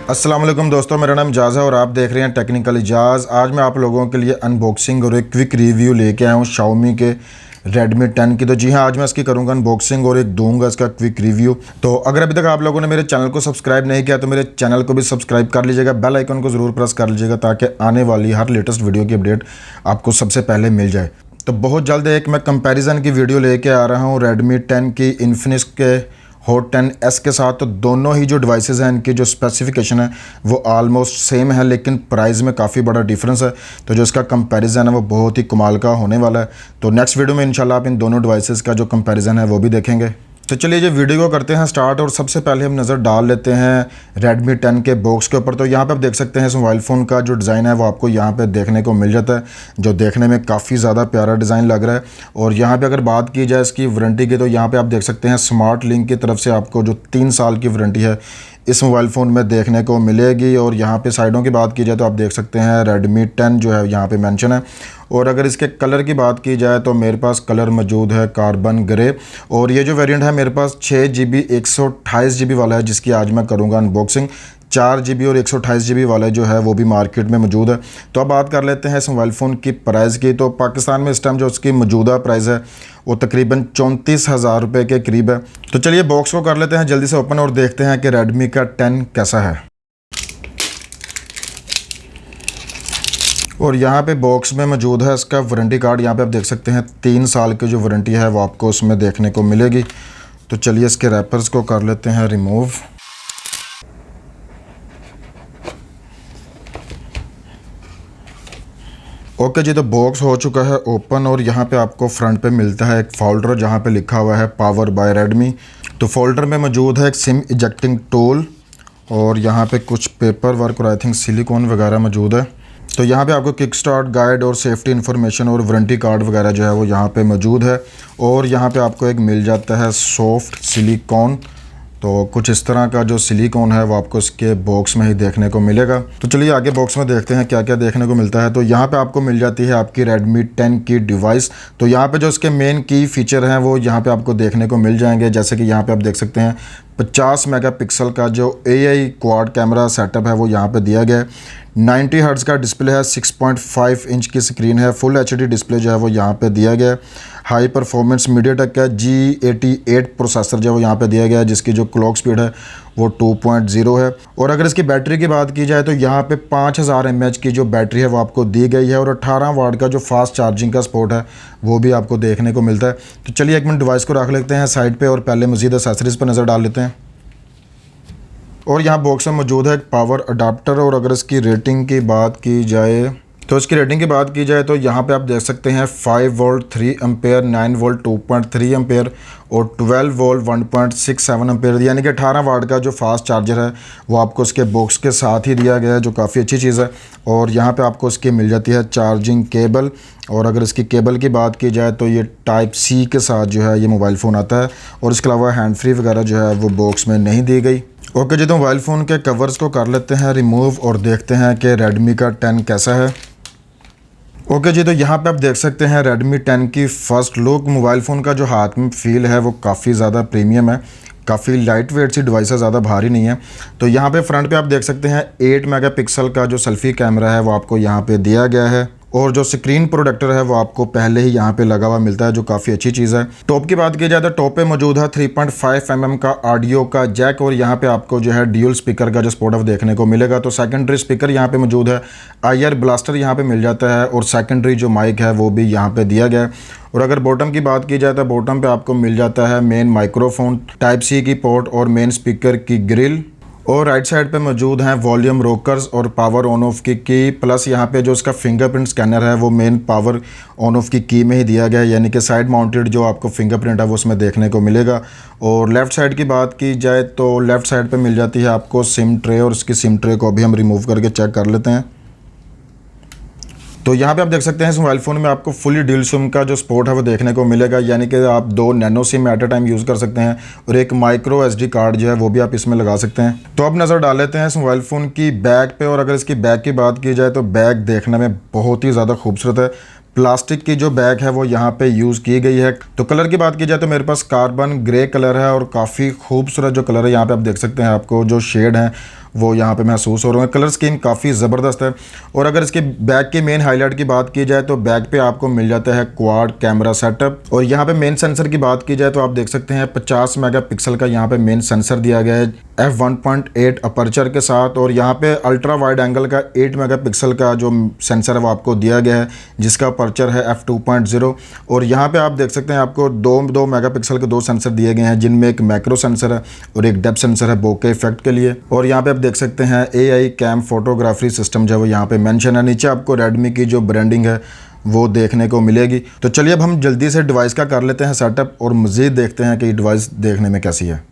अस्सलाम वालेकुम दोस्तों, मेरा नाम जाज़ है और आप देख रहे हैं टेक्निकल इजाज़। आज मैं आप लोगों के लिए अनबॉक्सिंग और एक क्विक रिव्यू लेके आया हूँ Xiaomi के Redmi 10 की। तो जी हाँ, आज मैं इसकी करूँगा अनबॉक्सिंग और एक दूंगा इसका क्विक रिव्यू। तो अगर अभी तक आप लोगों ने मेरे चैनल को सब्सक्राइब नहीं किया तो मेरे चैनल को भी सब्सक्राइब कर लीजिएगा, बेल आइकन को ज़रूर प्रेस कर लीजिएगा ताकि आने वाली हर लेटेस्ट वीडियो की अपडेट आपको सबसे पहले मिल जाए। तो बहुत जल्द एक मैं कंपैरिजन की वीडियो लेके आ रहा हूँ Redmi 10 की इन्फिनिक्स के Hot 10s के साथ। तो दोनों ही जो डिवाइसेस हैं इनकी जो स्पेसिफिकेशन है वो ऑलमोस्ट सेम है, लेकिन प्राइस में काफ़ी बड़ा डिफरेंस है। तो जो इसका कंपैरिजन है वो बहुत ही कमाल का होने वाला है। तो नेक्स्ट वीडियो में इंशाल्लाह आप इन दोनों डिवाइसेस का जो कंपैरिजन है वो भी देखेंगे। तो चलिए ये वीडियो को करते हैं स्टार्ट और सबसे पहले हम नज़र डाल लेते हैं Redmi 10 के बॉक्स के ऊपर। तो यहाँ पे आप देख सकते हैं इस मोबाइल फ़ोन का जो डिज़ाइन है वो आपको यहाँ पे देखने को मिल जाता है, जो देखने में काफ़ी ज़्यादा प्यारा डिज़ाइन लग रहा है। और यहाँ पे अगर बात की जाए इसकी वारंटी की तो यहाँ पे आप देख सकते हैं स्मार्ट लिंक की तरफ से आपको जो 3 साल की वारंटी है इस मोबाइल फ़ोन में देखने को मिलेगी। और यहाँ पे साइडों की बात की जाए तो आप देख सकते हैं Redmi 10 जो है यहाँ पे मेंशन है। और अगर इसके कलर की बात की जाए तो मेरे पास कलर मौजूद है कार्बन ग्रे, और ये जो वेरिएंट है मेरे पास 6GB 128GB वाला है जिसकी आज मैं करूँगा अनबॉक्सिंग। 4GB और 128GB वाला जो है वो भी मार्केट में मौजूद है। तो अब बात कर लेते हैं इस मोबाइल फ़ोन की प्राइस की। तो पाकिस्तान में इस टाइम जो उसकी मौजूदा प्राइस है वो तकरीबन 34,000 रुपये के करीब है। तो चलिए बॉक्स को कर लेते हैं जल्दी से ओपन और देखते हैं कि Redmi का 10 कैसा है। और यहाँ पे बॉक्स में मौजूद है इसका वारंटी कार्ड। यहाँ पे आप देख सकते हैं 3 साल की जो वारंटी है वो आपको उसमें देखने को मिलेगी। तो चलिए इसके रैपर्स को कर लेते हैं रिमूव। ओके जी, तो बॉक्स हो चुका है ओपन और यहाँ पे आपको फ्रंट पे मिलता है एक फोल्डर जहाँ पे लिखा हुआ है पावर बाय Redmi। तो फोल्डर में मौजूद है एक सिम इजेक्टिंग टूल और यहाँ पे कुछ पेपर वर्क और आई थिंक सिलिकॉन वगैरह मौजूद है। तो यहाँ पे आपको किक स्टार्ट गाइड और सेफ्टी इन्फॉर्मेशन और वारंटी कार्ड वगैरह जो है वो यहाँ पे मौजूद है। और यहाँ पे आपको एक मिल जाता है सॉफ्ट सिलिकॉन। तो कुछ इस तरह का जो सिलिकॉन है वो आपको इसके बॉक्स में ही देखने को मिलेगा। तो चलिए आगे बॉक्स में देखते हैं क्या क्या देखने को मिलता है। तो यहाँ पे आपको मिल जाती है आपकी Redmi 10 की डिवाइस। तो यहाँ पे जो इसके मेन की फीचर हैं वो यहाँ पे आपको देखने को मिल जाएंगे, जैसे कि यहाँ पे आप देख सकते हैं 50 मेगापिक्सल का जो AI क्वाड कैमरा सेटअप है वो यहाँ पे दिया गया है। 90 हर्ट्ज़ का डिस्प्ले है, 6.5 इंच की स्क्रीन है, फुल HD डिस्प्ले जो है वो यहाँ पे दिया गया है। हाई परफॉर्मेंस MediaTek का G88 प्रोसेसर जो है वो यहाँ पे दिया गया है जिसकी जो क्लॉक स्पीड है वो 2.0 है। और अगर इसकी बैटरी की बात की जाए तो यहाँ पे 5000 mAh की जो बैटरी है वो आपको दी गई है और 18 वाट का जो फास्ट चार्जिंग का सपोर्ट है वो भी आपको देखने को मिलता है। तो चलिए एक मिनट डिवाइस को रख लेते हैं साइड पे और पहले मज़ीद एक्सेसरीज़ पर नज़र डाल लेते हैं। और यहाँ बॉक्स में मौजूद है एक पावर अडाप्टर। और अगर इसकी रेटिंग की बात की जाए तो इसकी रेटिंग की बात की जाए तो यहाँ पे आप देख सकते हैं 5 वोल्ट 3 एम्पेयर, 9 वोल्ट 2.3 एम्पेयर और 12 वोल्ट 1.67 एम्पेयर, यानी कि 18 वाट का जो फास्ट चार्जर है वो आपको इसके बॉक्स के साथ ही दिया गया है, जो काफ़ी अच्छी चीज़ है। और यहाँ पे आपको इसकी मिल जाती है चार्जिंग केबल। और अगर इसकी केबल की बात की जाए तो ये टाइप C के साथ जो है ये मोबाइल फ़ोन आता है और इसके अलावा हैंड फ्री वगैरह जो है वो बॉक्स में नहीं दी गई। ओके जी, तो मोबाइल फ़ोन के कवर्स को कर लेते हैं रिमूव और देखते हैं कि Redmi का 10 कैसा है। ओके जी, तो यहाँ पे आप देख सकते हैं Redmi 10 की फ़र्स्ट लुक। मोबाइल फ़ोन का जो हाथ में फ़ील है वो काफ़ी ज़्यादा प्रीमियम है, काफ़ी लाइट वेट सी डिवाइस है, ज़्यादा भारी नहीं है। तो यहाँ पे फ्रंट पे आप देख सकते हैं 8 मेगापिक्सल का जो सेल्फी कैमरा है वो आपको यहाँ पे दिया गया है और जो स्क्रीन प्रोटेक्टर है वो आपको पहले ही यहाँ पे लगा हुआ मिलता है, जो काफ़ी अच्छी चीज़ है। टॉप की बात की जाए तो टॉप पे मौजूद है 3.5 mm का ऑडियो का जैक और यहाँ पे आपको जो है ड्यूल स्पीकर का जो सपोर्ट है देखने को मिलेगा। तो सेकेंडरी स्पीकर यहाँ पे मौजूद है, IR ब्लास्टर यहाँ पे मिल जाता है और सेकेंडरी जो माइक है वो भी यहाँ पे दिया गया है। और अगर बॉटम की बात की जाए तो बॉटम पे आपको मिल जाता है मेन माइक्रोफोन, टाइप C की पोर्ट और मेन स्पीकर की ग्रिल। और राइट साइड पे मौजूद हैं वॉल्यूम रोकर्स और पावर ऑन ऑफ की प्लस यहाँ पे जो इसका फिंगरप्रिंट स्कैनर है वो मेन पावर ऑन ऑफ की में ही दिया गया है, यानी कि साइड माउंटेड जो आपको फिंगरप्रिंट है वो उसमें देखने को मिलेगा। और लेफ़्ट साइड की बात की जाए तो लेफ़्ट साइड पे मिल जाती है आपको सिम ट्रे और उसकी सिम ट्रे को भी हम रिमूव करके चेक कर लेते हैं। तो यहाँ पे आप देख सकते हैं इस मोबाइल फ़ोन में आपको फुली ड्यूल सिम का जो सपोर्ट है वो देखने को मिलेगा, यानी कि आप 2 nano SIM at a time use कर सकते हैं और एक माइक्रो SD कार्ड जो है वो भी आप इसमें लगा सकते हैं। तो अब नज़र डाल लेते हैं इस मोबाइल फ़ोन की बैक पे। और अगर इसकी बैक की बात की जाए तो बैक देखने में बहुत ही ज़्यादा खूबसूरत है। प्लास्टिक की जो बैग है वो यहाँ पे यूज़ की गई है। तो कलर की बात की जाए तो मेरे पास कार्बन ग्रे कलर है और काफ़ी खूबसूरत जो कलर है, यहाँ पे आप देख सकते हैं आपको जो शेड है वो यहाँ पे महसूस हो रहे हैं। कलर स्कीम काफ़ी ज़बरदस्त है। और अगर इसके बैक के मेन हाईलाइट की बात की जाए तो बैक पे आपको मिल जाता है क्वाड कैमरा सेटअप। और यहाँ पे मेन सेंसर की बात की जाए तो आप देख सकते हैं 50 मेगापिक्सल का यहाँ पे मेन सेंसर दिया गया है f1.8 अपर्चर के साथ। और यहाँ पे अल्ट्रा वाइड एंगल का 8 मेगापिक्सल का जो सेंसर है वो आपको दिया गया है, जिसका अपर्चर है f2.0। और यहाँ पे आप देख सकते हैं आपको दो मेगापिक्सल के 2 सेंसर दिए गए हैं, जिनमें एक मैक्रो सेंसर है और एक डेप्थ सेंसर है बोके इफेक्ट के लिए। और यहाँ पे आप देख सकते हैं AI कैम फोटोग्राफी सिस्टम जो है वो यहाँ पे मेंशन है। नीचे आपको रेडमी की जो ब्रांडिंग है वो देखने को मिलेगी। तो चलिए अब हम जल्दी से डिवाइस का कर लेते हैं सेटअप और मज़ीद देखते हैं कि डिवाइस देखने में कैसी है।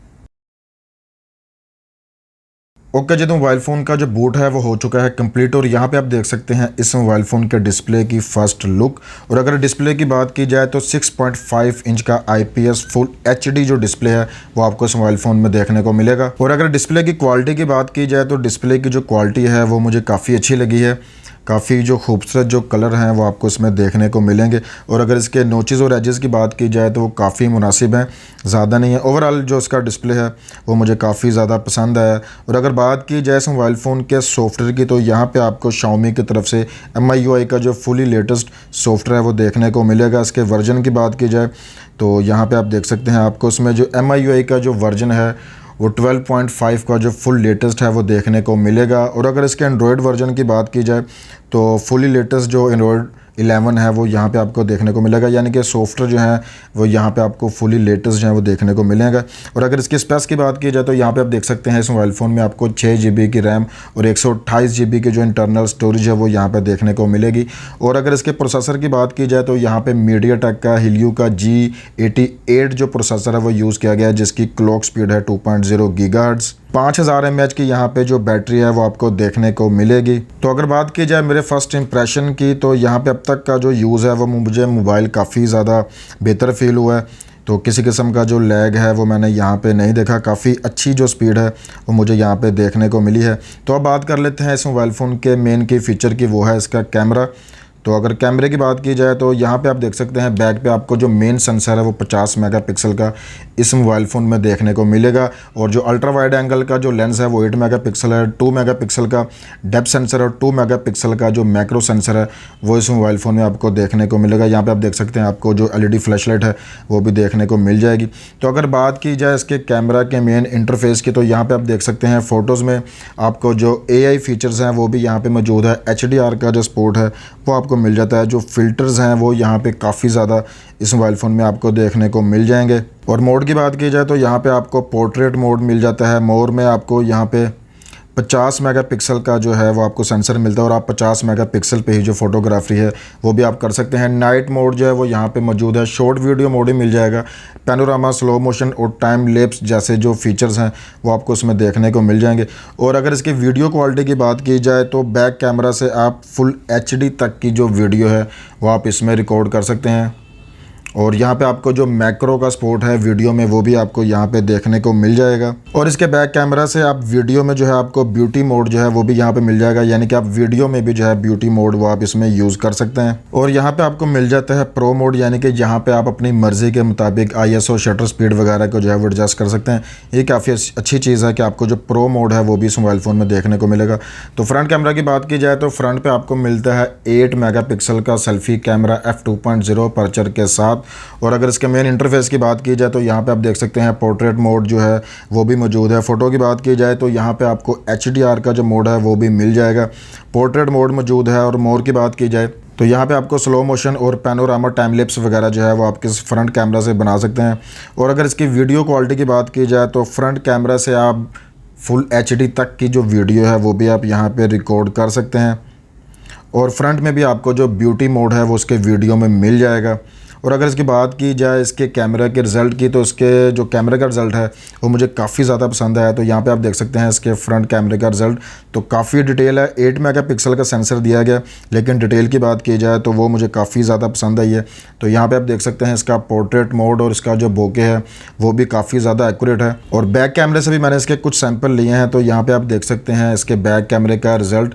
ओके जी, तो मोबाइल फ़ोन का जो बूट है वो हो चुका है कंप्लीट। और यहाँ पे आप देख सकते हैं इस मोबाइल फ़ोन के डिस्प्ले की फ़र्स्ट लुक। और अगर डिस्प्ले की बात की जाए तो 6.5 इंच का IPS फुल HD जो डिस्प्ले है वो आपको इस मोबाइल फ़ोन में देखने को मिलेगा। और अगर डिस्प्ले की क्वालिटी की बात की जाए तो डिस्प्ले की जो क्वालिटी है वो मुझे काफ़ी अच्छी लगी है। काफ़ी जो खूबसूरत जो कलर हैं वो आपको इसमें देखने को मिलेंगे। और अगर इसके नोचेस और एजेस की बात की जाए तो वो काफ़ी मुनासिब हैं, ज़्यादा नहीं है। ओवरऑल जो इसका डिस्प्ले है वो मुझे काफ़ी ज़्यादा पसंद आया। और अगर बात की जाए इस मोबाइल फ़ोन के सॉफ्टवेयर की तो यहाँ पे आपको Xiaomi की तरफ से MIUI का जो फुली लेटेस्ट सॉफ्टवेयर है वो देखने को मिलेगा। इसके वर्जन की बात की जाए तो यहाँ पर आप देख सकते हैं आपको इसमें जो MIUI का जो वर्जन है वो 12.5 का जो फुल लेटेस्ट है वो देखने को मिलेगा। और अगर इसके एंड्रॉयड वर्जन की बात की जाए तो फुली लेटेस्ट जो एंड्रॉयड 11 है वो यहाँ पे आपको देखने को मिलेगा, यानी कि सॉफ्टवेयर जो है वो यहाँ पे आपको फुली लेटेस्ट जो है वो देखने को मिलेगा। और अगर इसकी स्पेस की बात की जाए तो यहाँ पे आप देख सकते हैं इस मोबाइल फ़ोन में आपको 6 GB की रैम और 128 GB की जो इंटरनल स्टोरेज है वो यहाँ पे देखने को मिलेगी। और अगर इसके प्रोसेसर की बात की जाए तो यहाँ पे मीडियाटेक का Helio का G88 जो प्रोसेसर है वो यूज़ किया गया है, जिसकी क्लॉक स्पीड है 2.0 GHz। 5000 mAh की यहाँ पे जो बैटरी है वो आपको देखने को मिलेगी। तो अगर बात की जाए मेरे फर्स्ट इंप्रेशन की तो यहाँ पे अब तक का जो यूज़ है वो मुझे मोबाइल काफ़ी ज़्यादा बेहतर फील हुआ है। तो किसी किस्म का जो लैग है वो मैंने यहाँ पे नहीं देखा। काफ़ी अच्छी जो स्पीड है वो मुझे यहाँ पे देखने को मिली है। तो अब बात कर लेते हैं इस मोबाइल फ़ोन के मेन की फ़ीचर की, वो है इसका कैमरा। तो अगर कैमरे की बात की जाए तो यहाँ पे आप देख सकते हैं बैक पे आपको जो मेन सेंसर है वो 50 मेगापिक्सल का इस मोबाइल फ़ोन में देखने को मिलेगा। और जो अल्ट्रा वाइड एंगल का जो लेंस है वो 8 मेगापिक्सल है। 2 मेगापिक्सल का डेप्थ सेंसर और 2 मेगापिक्सल का जो मैक्रो सेंसर है वो इस मोबाइल फ़ोन में आपको देखने को मिलेगा। यहाँ पर आप देख सकते हैं आपको जो LED फ्लैशलाइट है वो भी देखने को मिल जाएगी। तो अगर बात की जाए इसके कैमरा के मेन इंटरफेस की तो यहाँ पर आप देख सकते हैं फ़ोटोज़ में आपको जो AI फीचर्स हैं वो भी यहाँ पर मौजूद है। HDR का जो सपोर्ट है वो आपको मिल जाता है। जो फ़िल्टर्स हैं वो यहाँ पे काफ़ी ज़्यादा इस मोबाइल फ़ोन में आपको देखने को मिल जाएंगे। और मोड की बात की जाए तो यहाँ पे आपको पोर्ट्रेट मोड मिल जाता है। मोर में आपको यहाँ पे 50 मेगापिक्सल का जो है वो आपको सेंसर मिलता है और आप 50 मेगापिक्सल पे ही जो फोटोग्राफी है वो भी आप कर सकते हैं। नाइट मोड जो है वो यहाँ पे मौजूद है। शॉर्ट वीडियो मोड ही मिल जाएगा। पैनोरामा, स्लो मोशन और टाइम लैप्स जैसे जो फीचर्स हैं वो आपको उसमें देखने को मिल जाएंगे। और अगर इसकी वीडियो क्वालिटी की बात की जाए तो बैक कैमरा से आप फुल HD तक की जो वीडियो है वो आप इसमें रिकॉर्ड कर सकते हैं। और यहाँ पे आपको जो मैक्रो का सपोर्ट है वीडियो में वो भी आपको यहाँ पे देखने को मिल जाएगा। और इसके बैक कैमरा से आप वीडियो में जो है आपको ब्यूटी मोड जो है वो भी यहाँ पे मिल जाएगा, यानी कि आप वीडियो में भी जो है ब्यूटी मोड वो आप इसमें यूज़ कर सकते हैं। और यहाँ पे आपको मिल जाता है प्रो मोड, यानी कि जहाँ पे आप अपनी मर्ज़ी के मुताबिक ISO शटर स्पीड वगैरह को जो है वो एडजस्ट कर सकते हैं। ये काफ़ी अच्छी चीज़ है कि आपको जो प्रो मोड है वो भी इस मोबाइल फ़ोन में देखने को मिलेगा। तो फ्रंट कैमरा की बात की जाए तो फ्रंट पर आपको मिलता है 8 मेगापिक्सल का सेल्फी कैमरा f2.0 अपर्चर के साथ। और अगर इसके मेन इंटरफेस की बात की जाए तो यहाँ पे आप देख सकते हैं पोर्ट्रेट मोड जो है वो भी मौजूद है। फ़ोटो की बात की जाए तो यहाँ पे आपको HDR का जो मोड है वो भी मिल जाएगा। पोर्ट्रेट मोड मौजूद है। और मोर की बात की जाए तो यहाँ पे आपको स्लो मोशन और पैनोरामा टाइम लैप्स वगैरह जो है वो आप किस फ्रंट कैमरा से बना सकते हैं। और अगर इसकी वीडियो क्वालिटी की बात की जाए तो फ्रंट कैमरा से आप फुल HD तक की जो वीडियो है वो भी आप यहाँ पर रिकॉर्ड कर सकते हैं। और फ्रंट में भी आपको जो ब्यूटी मोड है वो उसके वीडियो में मिल जाएगा। और अगर इसकी बात की जाए इसके कैमरा के रिज़ल्ट की तो इसके जो कैमरे का रिज़ल्ट है वो मुझे काफ़ी ज़्यादा पसंद आया। तो यहाँ पे आप देख सकते हैं इसके फ्रंट कैमरे का रिज़ल्ट तो काफ़ी डिटेल है। 8 मेगापिक्सल का सेंसर दिया गया, लेकिन डिटेल की बात की जाए तो वो मुझे काफ़ी ज़्यादा पसंद आई है। तो यहाँ पर आप देख सकते हैं इसका पोर्ट्रेट मोड और इसका जो बोके है वो भी काफ़ी ज़्यादा एक्यूरेट है। और बैक कैमरे से भी मैंने इसके कुछ सैंपल लिए हैं। तो यहाँ पर आप देख सकते हैं इसके बैक कैमरे का रिज़ल्ट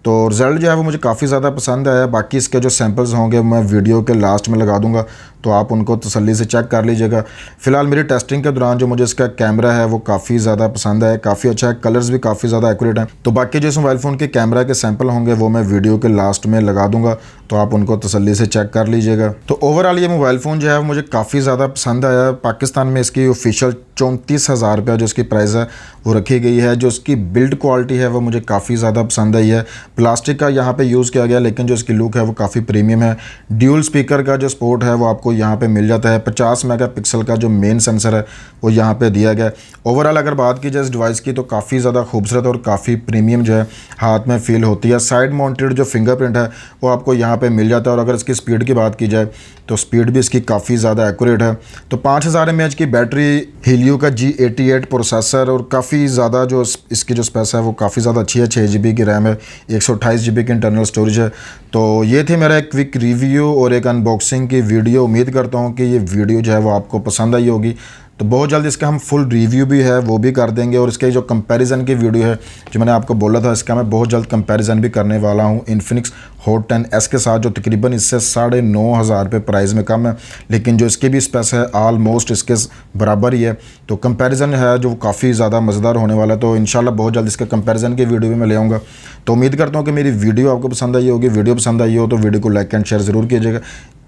तो रिज़ल्ट जो है वो मुझे काफ़ी ज़्यादा पसंद आया। बाकी इसके जो सैम्पल्स होंगे मैं वीडियो के लास्ट में लगा दूंगा, तो आप उनको तसल्ली से चेक कर लीजिएगा। फ़िलहाल मेरी टेस्टिंग के दौरान जो मुझे इसका कैमरा है वो काफ़ी ज़्यादा पसंद आया, काफ़ी अच्छा है, कलर्स भी काफ़ी ज़्यादा एक्यूरेट हैं। तो बाकी जो इस मोबाइल फ़ोन के कैमरा के सैंपल होंगे वो मैं वीडियो के लास्ट में लगा दूंगा, तो आप उनको तसल्ली से चेक कर लीजिएगा। तो ओवरऑल ये मोबाइल फ़ोन जो है वो मुझे काफ़ी ज़्यादा पसंद आया। पाकिस्तान में इसकी ऑफिशियल 34,000 रुपये जो इसकी प्राइस है वो रखी गई है। जो इसकी बिल्ड क्वालिटी है वो मुझे काफ़ी ज़्यादा पसंद आई है। प्लास्टिक का यहाँ पे यूज़ किया गया, लेकिन जो इसकी लुक है वो काफ़ी प्रीमियम है। ड्यूल स्पीकर का जो सपोर्ट है वो आपको यहाँ पे मिल जाता है। 50 मेगापिक्सल का जो मेन सेंसर है वो यहाँ पे दिया गया है। ओवरऑल अगर बात की जाए इस डिवाइस की तो काफ़ी ज़्यादा खूबसूरत और काफ़ी प्रीमियम जो है हाथ में फील होती है। साइड माउंटेड जो फिंगरप्रिंट है वो आपको यहाँ पे मिल जाता है। और अगर इसकी स्पीड की बात की जाए तो स्पीड भी इसकी काफ़ी ज़्यादा एक्यूरेट है। तो 5000 mAh की बैटरी, हीलियो का G88 प्रोसेसर और काफ़ी ज़्यादा जो इसकी जो स्पेस है वो काफ़ी ज़्यादा अच्छी है। 6 GB की रैम है, 128 GB की इंटरनल स्टोरेज है। तो ये थी मेरा एक क्विक रिव्यू और एक अनबॉक्सिंग की वीडियो। उम्मीद करता हूँ कि ये वीडियो जो है वो आपको पसंद आई होगी। तो बहुत जल्द इसका हम फुल रिव्यू भी है वो भी कर देंगे, और इसके जो कंपैरिजन की वीडियो है जो मैंने आपको बोला था इसका मैं बहुत जल्द कंपैरिजन भी करने वाला हूँ इन्फिनिक्स हॉट 10S के साथ, जो तकरीबन इससे 9,500 रुपये प्राइस में कम है, लेकिन जो इसकी भी स्पेस है ऑलमोस्ट इसके बराबर ही है। तो कंपैरिजन है जो काफ़ी ज़्यादा मज़ेदार होने वाला है। तो इंशाल्लाह बहुत जल्द इसके कंपैरिजन की वीडियो भी मैं ले आऊँगा। तो उम्मीद करता हूँ कि मेरी वीडियो आपको पसंद आई होगी। वीडियो पसंद आई हो तो वीडियो को लाइक एंड शेयर ज़रूर कीजिएगा,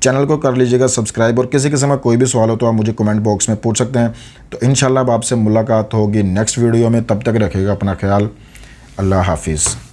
चैनल को कर लीजिएगा सब्सक्राइब, और किसी किस्म का कोई भी सवाल हो तो आप मुझे कमेंट बॉक्स में पूछ सकते हैं। तो इंशाल्लाह अब आपसे मुलाकात होगी नेक्स्ट वीडियो में। तब तक रखिएगा अपना ख्याल। अल्लाह हाफिज़।